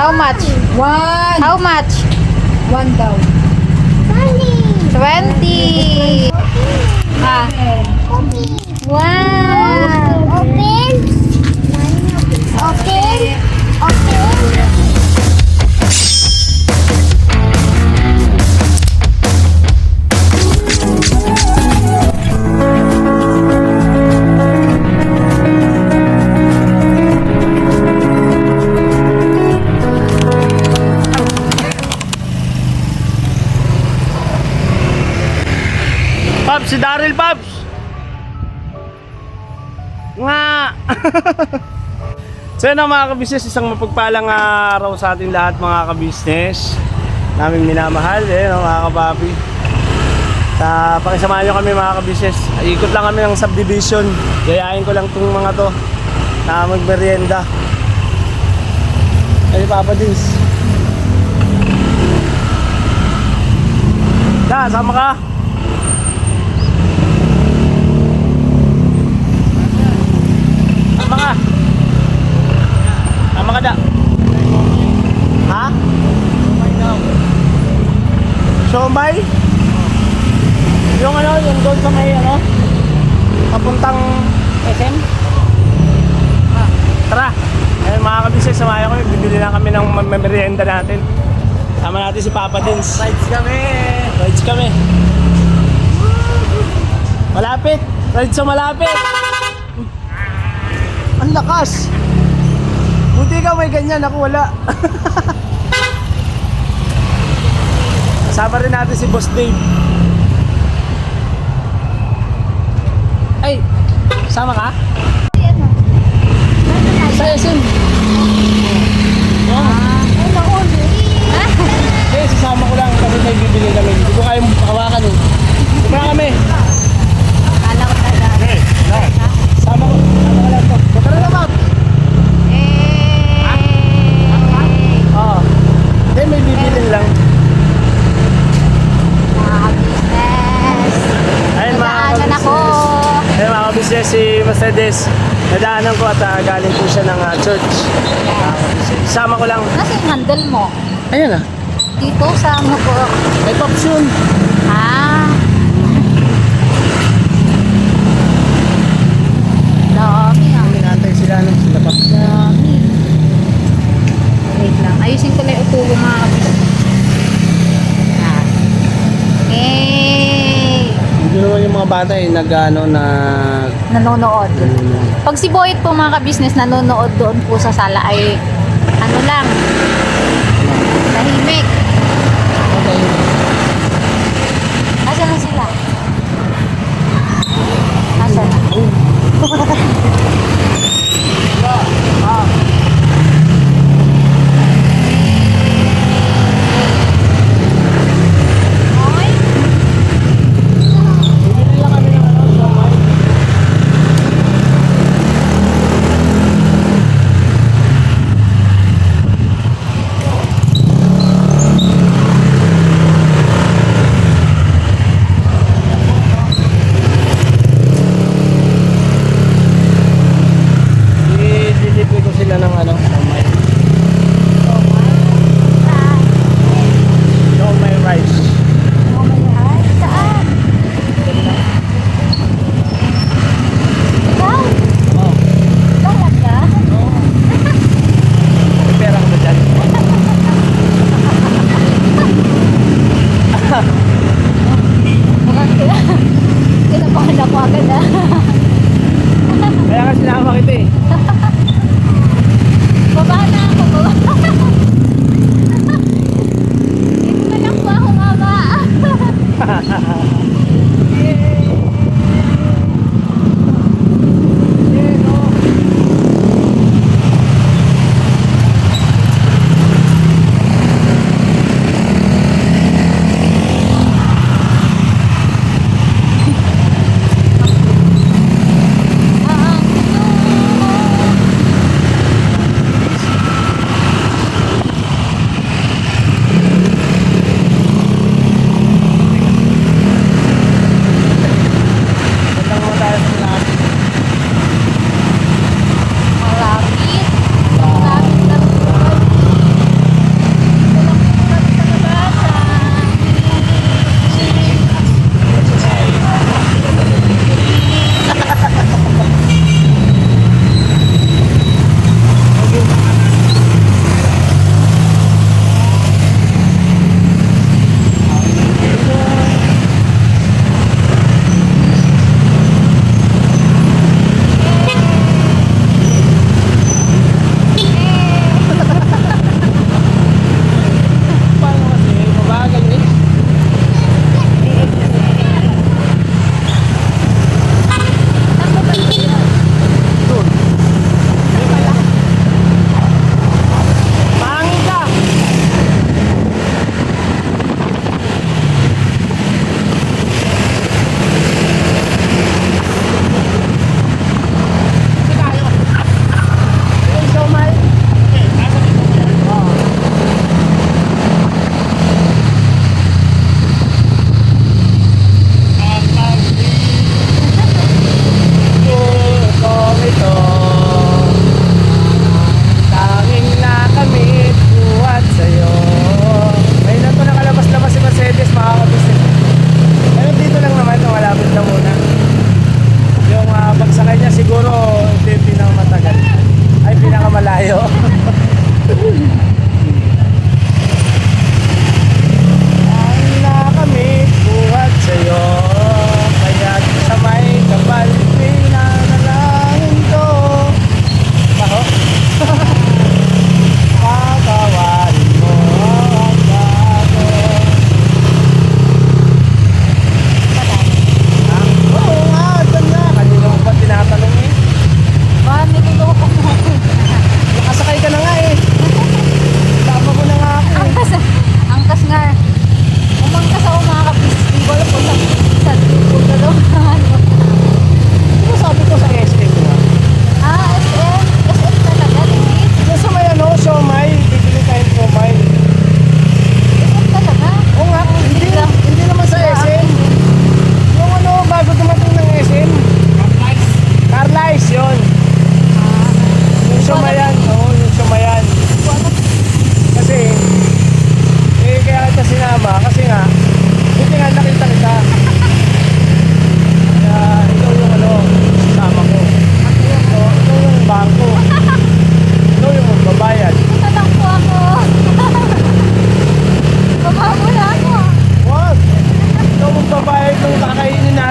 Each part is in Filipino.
How much? One. How much? One daw. 20. Ah. Wow. Open. Open. Open. Pops, si Daryl, Pops! Nga! So yun mga kabisnes, isang mapagpalang araw sa ating lahat mga kabisnes. Naming minamahal, mga kapapi. Pakisamahan nyo kami mga kabisnes. Ikot lang kami ng subdivision. Yayain ko lang itong mga to na magmerienda. Ay, Papa Dins. Da, sama ka? Tama ka da. Ha? Siomay? Yung yung doon sa may papuntang SM? Tara. Ayun mga kabisnes, samayan kami. Bibili lang kami ng merienda natin. Tama natin si Papa Dins. Rides kami. Rides kami. Malapit. Rides sa malapit. Ang lakas. Buti ka may ganyan, ako wala. Kasama rin natin si Boss Dave. Ay, sama ka? Sa SM. Eh, sasama ko lang kasi may bibili kami. Hindi ko kayong makawakan eh. Sama kami. Akala ko talaga. Sama ko lang to. Tara na, ma'am. Oo. Hindi, may bibili lang. Business. Ayun Nadaanan ako. Ayun mga kabisnes, si Mercedes. Nadaanan ko at galing po siya ng church. Sama ko lang. Nasa yung handle mo? Ayun ah. Dito sa motor. May pops yun. Ah. Dami ah. Minantay sila sila pops. Dami. Wait lang. Ayusin ko lang yung upo ko mga kapatid. Ah. Hey! Hindi naman yung mga bata nag Nanonood. Pag si Boyet po mga ka-business nanonood doon po sa sala ay ano lang, tahimik. Nasaan na sila? Nasaan na?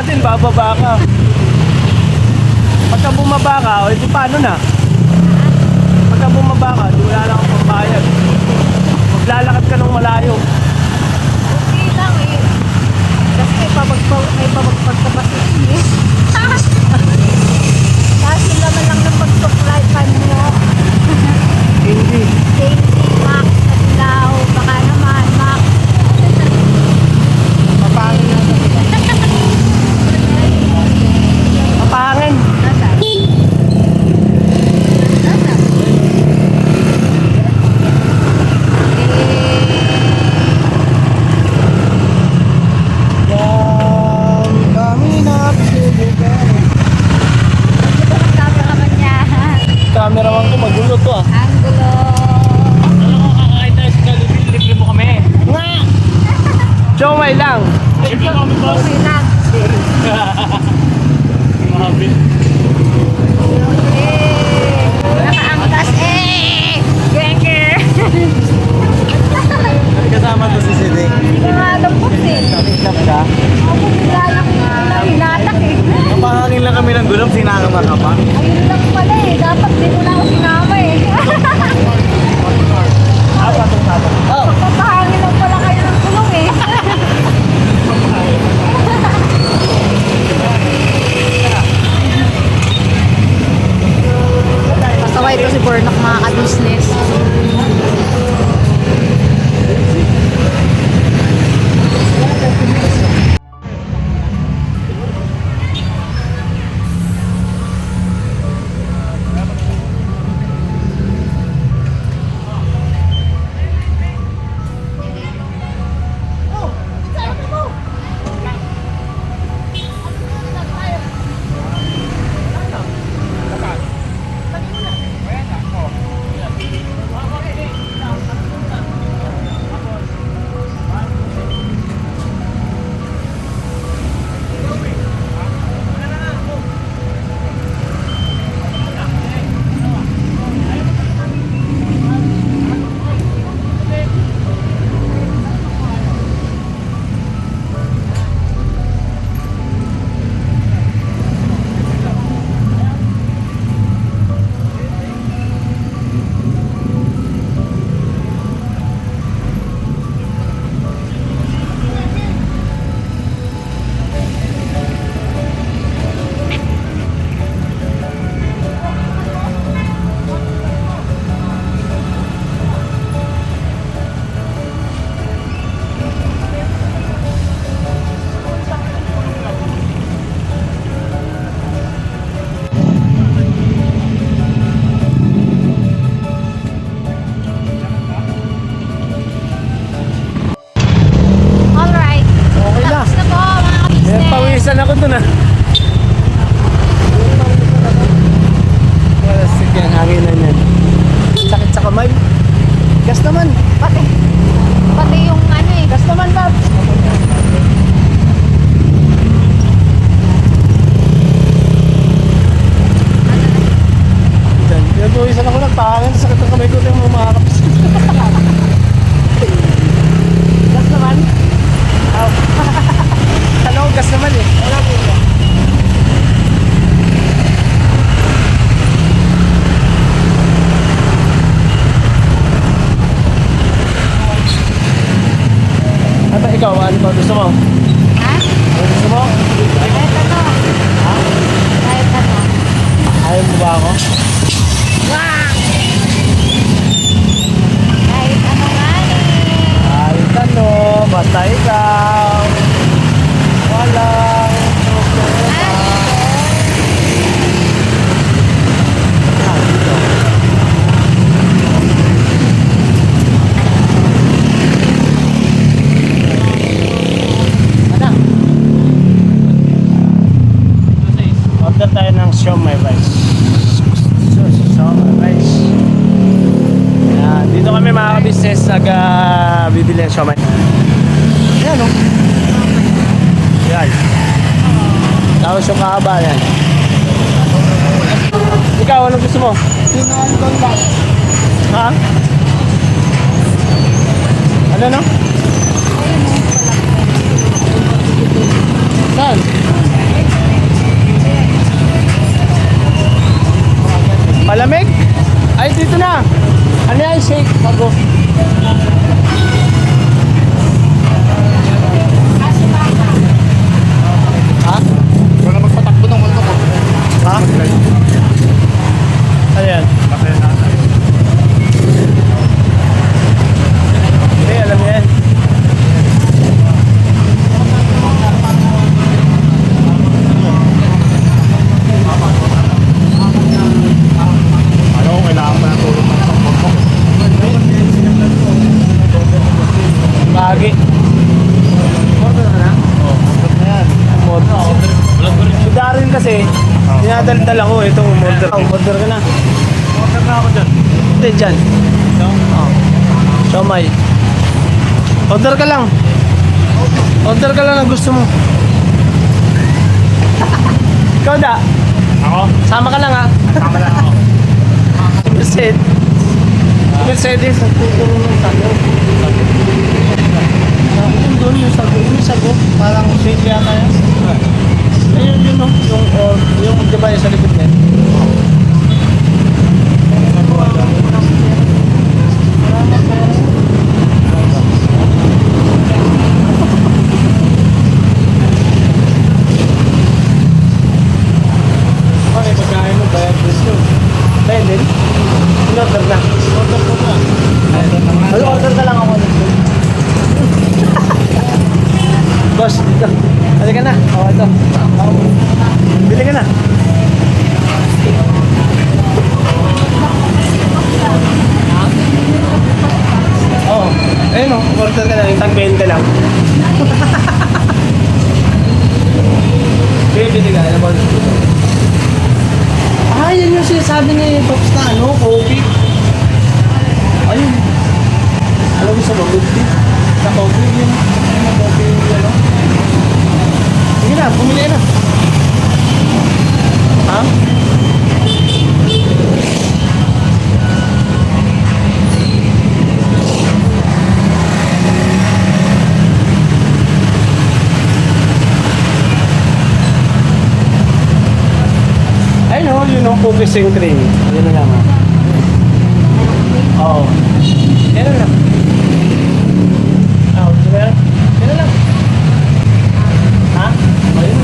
natin, bababa ka. Pagka bumaba ka, o edi paano na? Pagka bumaba ka, di wala lang akong pambayad. Maglalakad ka ng malayo. Okay lang eh. Kasi may pabagpag ka ba sa inyo? Dahil naman lang ng pagsuklay pa nyo. Hindi. Daisy, Max, Katilaw, baka naman, Max. Mapangin na ito. Mapangin. Nasaan? Nasaan? Yan kami na pisubukan. Ito ang cameraman niya. Cameraman ko, magulo to ah. Angulo. Ano kung kakain tayo sa Jollibee, libre mo kami. Nga! Chomay lang. Libre mo kami boss. Okay lang. Mahabit. Eh, nakaangkas eh. Genge. Kasama to si Sidi. Hindi ko nga alam po eh. Nakikap ka. Ako nilalak hinatak eh. Napahangin lang kami ng gulong, sinakama ka pa. Ayun lang pala eh. Dapat di mo na ako sinama eh. Patong-patong. Oh. Papahangin lang pala kayo ng kulong eh. Pasaway ito si Bornok mga ka-business. Alright. Okay na. Tapos na po mga Eh, ka-business. pawisan ako dun ah. Wala sige, ang hanginan yan. Sakit sa kamay. Gas naman. Pati yung ano eh. Gas naman, Babs. Diyan, pawisan ako lang. Pahangin, sakit ang kamay ko. Ito yung umakapis. Gas naman. Aw. Kala ko gas naman eh. Wala po ba? Ata ikaw, ano ba gusto mo? Ha? Ano gusto mo? Kahit ano. Ha? Kahit ano. Ayaw mo ba ako? Kahit ano nga eh. Kahit ano, basta ikaw. Walang problema. Ah, dito. Ano? Order tayo ng siomai rice. Siomai rice. Yan. Dito kami mga business bibili ng siomai. Ayan o. Yan. Tapos yung kahaba yan. Ikaw, anong gusto mo? Ha? Ano no? Saan? dito na. Ano yan? Shake. Bago. Ha? Wala magpatakbo ng multo ko. Ha? Ano yan? Hindi, alam niya yan. Ano kung kailangan pa ng tulong ng support ko? Bagi. Order na na? Oo, support na yan. Order. Si Darin kasi, dinadaldal ako itong order. Order ka na. Order na ako dyan. Hindi, dyan. Oh. Siomay. Order ka lang. Order ka lang na gusto mo. Ikaw da. Ako? Sama ka lang ha. Tama lang ako. Mercedes. Mercedes. Nagtutulong ng sago. Yung doon yung sago. Yung sago. Parang shade yata yan. Ayun yun no. Yung di ba yung sa likod niya. Okay, pagkain mo, bayad gusto. Bayad din? In-order na. Order ko na. Order ka lang ako nito. Boss, dito. Hali ka na. O, ito. Bili ka na. Oo. Ayun o, order ka na. Yung tag 20 lang. Bili ka. Ano ba? Ah, yan yung sinasabi niya yung Pops na ano, coffee. Ayun. Alam mo sa coffee? Sa coffee yun. Ano, coffee yun, ano? Sige na, bumili na. Ha? Ayun o, yun o, cookies and cream. Yan na lang o. Oo. Yan na lang. Ah, gusto mo yan? Yan na lang. Ha? Ayun.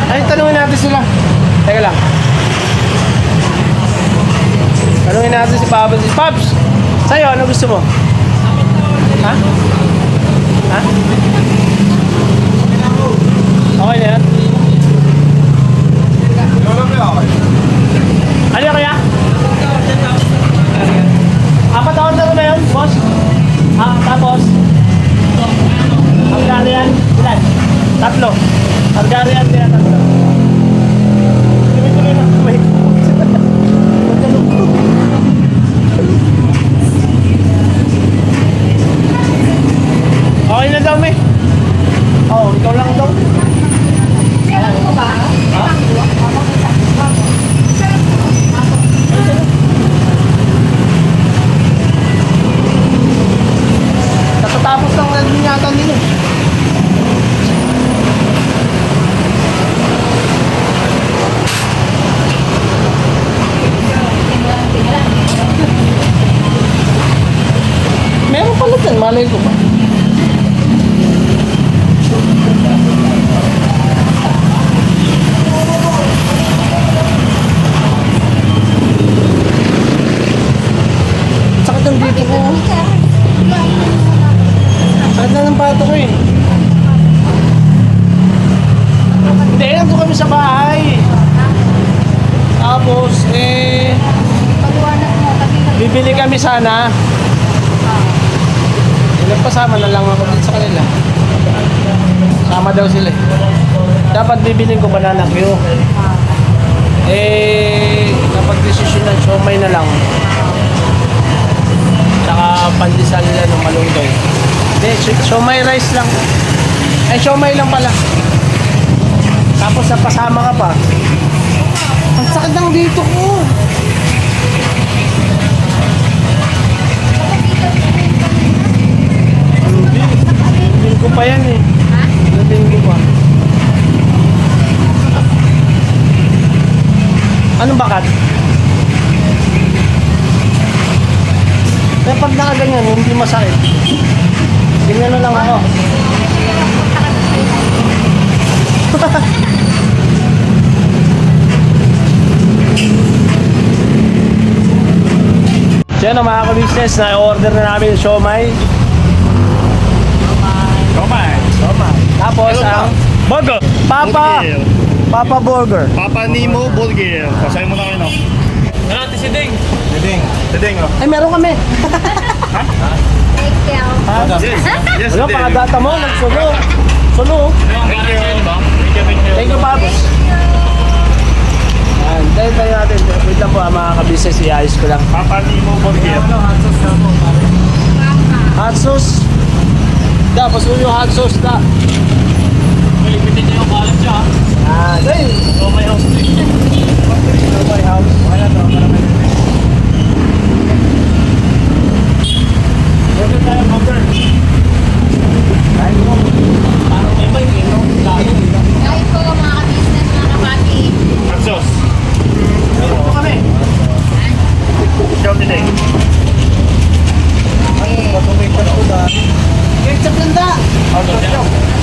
Ay, tanungin natin sila. Teka lang. Tanungin natin si Papa. Si Pops, sa'yo, ano gusto mo? Ha? Ha? Okay na yan? Ano yan kaya? Apat na order na yun, boss? Ah, tapos? Hungarian, ilan? Tatlo. Hungarian, kaya tatlo. Tuloy-tuloy na. Wait. Okay na daw, may. Oo, ikaw lang daw. Kailan ko ba? Ha? Katatapos lang na din yata nila. Meron pala dyan, malay ko ba? Sakit ng dito ko. Sakit na ng pato ko eh. Hindi, nandun kami sa bahay. Tapos, Paliwanag mo kasi bibili kami sana. Nagpasama na lang ako din sa kanila. Sama daw sila eh. Dapat bibilin ko banana Q. Napag-desisyon ng siomay na lang. Tsaka pandesal nila ng malunggay. Hindi, siomay rice lang. Ay, siomay lang pala. Tapos napasama ka pa. Ang sakit ng dito ko. Hindi ko pa yan eh. Hindi ko pa. Anong bakat? Kaya pag nakaganyan, hindi masakit. Ganyan na lang ako. So yun mga ka-business, na-order na namin yung siomay. Kamay. Tapos ang Burger. Papa Burger. Papa Burger. Papa Nemo Burger. Pasay mo na kayo, no? Tiding, oh. Ay, meron kami. Thank you. Yes. Yes, Ano, Tiding. pangadata mo, nagsulo. Sulo. Thank you. Thank you. Thank you, Paps. Yan, tayo natin. Wait lang po mga ka-business, iayos ko lang. Papa Nemo Burger. Hot sauce. Tapos yung hot sauce na. Lipitin niyo yung kalat siya. Ah, dahil. So, may house din. So, my house. Wala to, para may Burger tayo, burger. Kain mo. Parang may may no? Kain. Kain po mga ka-business, mga kapati. Hot sauce. Ito kami. Ikaw, Tiding. Patumay pa na ulan. Ketchup lang da. Hot sauce.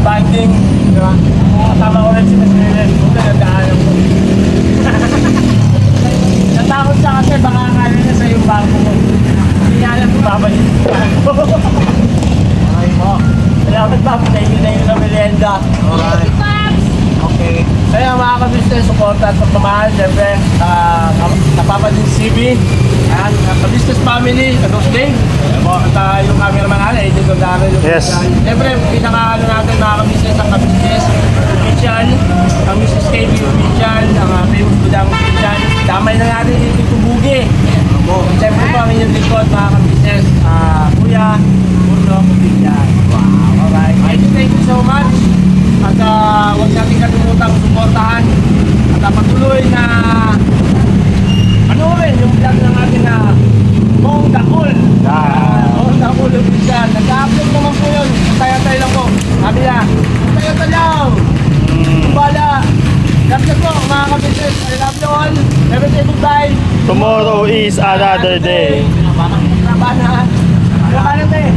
banding. Di ba? Kasama ko rin si Miss Lilith. Kung nagdaanan ko. Natakot siya kasi baka akala niya sa yung bangko mo. Hindi niya alam kung babalik yung bangko. Ay mo. Salamat pa. Thank you na merienda. Alright. Okay. Kaya mga ka-business, support at pagmamahal. Siyempre, napapadin CB. Ayan, ka-business family, ka-Dos Day. At yung cameraman natin, Agent Gondaro. Yes. Siyempre, pinaka-ano natin mga ka-business, ang ka-business official, ang Mrs. KB official, ang famous budang official. Damay na natin yung Tubugi. Siyempre po ang inyong likod mga ka-business, Kuya, Puno, official. Wow, alright. Thank you so much. At huwag natin kalimutang suportahan at patuloy na ano rin yung vlog ng ating Mong Dakul. Mong Dakul official. Nag-upload naman po yun. Tayo-tayo lang po. Sabi na, tayo-tayo lang. Bala. God bless po mga ka-business. I love you all. Have a day, goodbye. Tomorrow is another day. Trabahan. Trabahan tayo.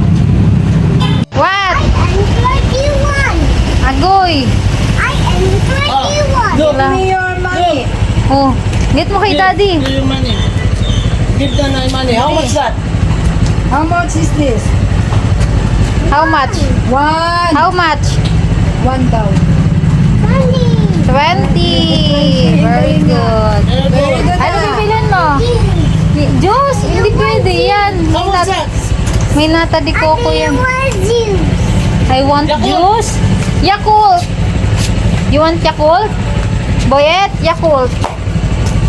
What? I'm 21. Agoy. I am 21. Look, me your money. Oh, get mo kay daddy. Give your money. Give the money. How much that? How much is this? How much? How much? 1,000. 20. Very good. Very good. Ano bibilin mo? Juice? Hindi pwede yan. How much that? May nata di coco yan. you? I want Yakult. juice. Yakult. You want Yakult? Boyet, Yakult.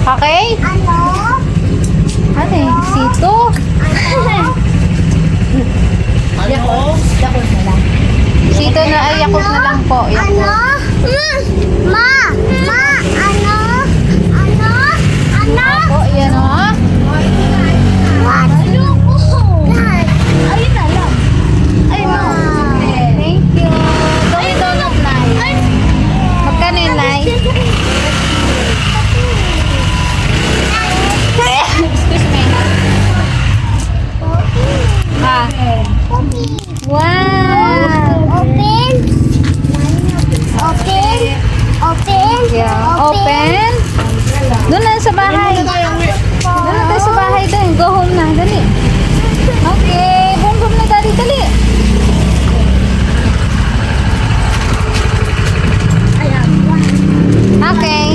Okay? Ano? Ano eh? Sito? Ano? Yakult na lang. Sito na ay Yakult na lang po. Yakult. Ano? Ma! Ma! Ano? Ano? Ano? Po, yan o. What? Ano po? Ayun na lang. Ay, ma. Thank you. Donut, Nay. Magkano yun, Nay? Excuse me. Ah. Wow. Open. Open. Open. Yeah. Open. Doon na sa bahay. Doon na tayo sa bahay doon. Go home na. Dali. Okay. Boom boom na, Daddy. Dali. Ayan. Okay.